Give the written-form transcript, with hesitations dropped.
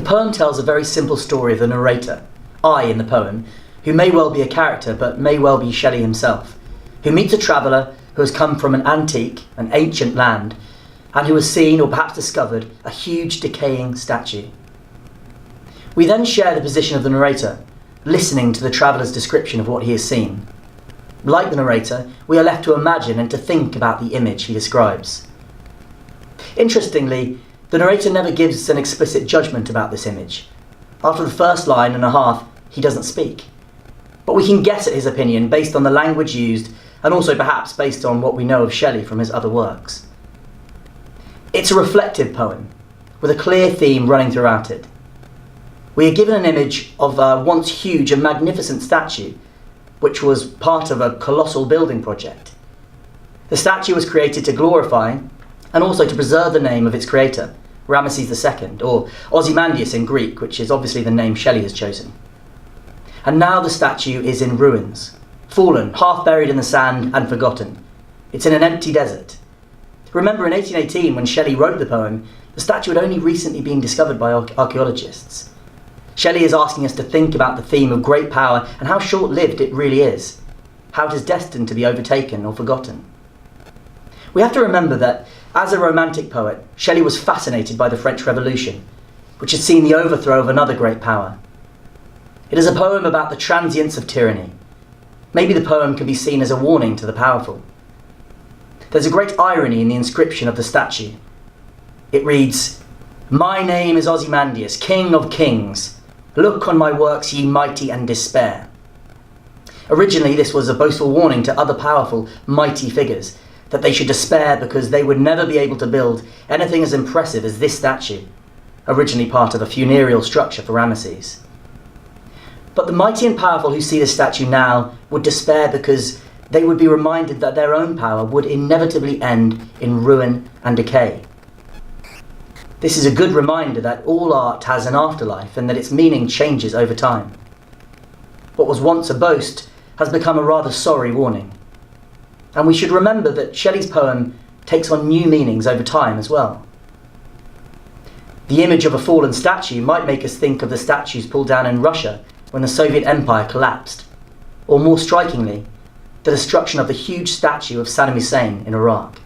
poem tells a very simple story of the narrator, I in the poem, who may well be a character but may well be Shelley himself, who meets a traveller who has come from an antique, an ancient land, and who has seen or perhaps discovered a huge decaying statue. We then share the position of the narrator, listening to the traveller's description of what he has seen. Like the narrator, we are left to imagine and to think about the image he describes. Interestingly, the narrator never gives an explicit judgment about this image. After the first line and a half, he doesn't speak. But we can guess at his opinion based on the language used and also perhaps based on what we know of Shelley from his other works. It's a reflective poem, with a clear theme running throughout it. We are given an image of a once huge and magnificent statue, which was part of a colossal building project. The statue was created to glorify and also to preserve the name of its creator, Ramesses II, or Ozymandias in Greek, which is obviously the name Shelley has chosen. And now the statue is in ruins, fallen, half buried in the sand and forgotten. It's in an empty desert. Remember, in 1818, when Shelley wrote the poem, the statue had only recently been discovered by archaeologists. Shelley is asking us to think about the theme of great power and how short-lived it really is, how it is destined to be overtaken or forgotten. We have to remember that, as a romantic poet, Shelley was fascinated by the French Revolution, which had seen the overthrow of another great power. It is a poem about the transience of tyranny. Maybe the poem can be seen as a warning to the powerful. There's a great irony in the inscription of the statue. It reads, "My name is Ozymandias, King of Kings. Look on my works, ye mighty, and despair." Originally, this was a boastful warning to other powerful, mighty figures, that they should despair because they would never be able to build anything as impressive as this statue, originally part of a funereal structure for Ramesses. But the mighty and powerful who see this statue now would despair because they would be reminded that their own power would inevitably end in ruin and decay. This is a good reminder that all art has an afterlife and that its meaning changes over time. What was once a boast has become a rather sorry warning. And we should remember that Shelley's poem takes on new meanings over time as well. The image of a fallen statue might make us think of the statues pulled down in Russia when the Soviet Empire collapsed, or more strikingly, the destruction of the huge statue of Saddam Hussein in Iraq.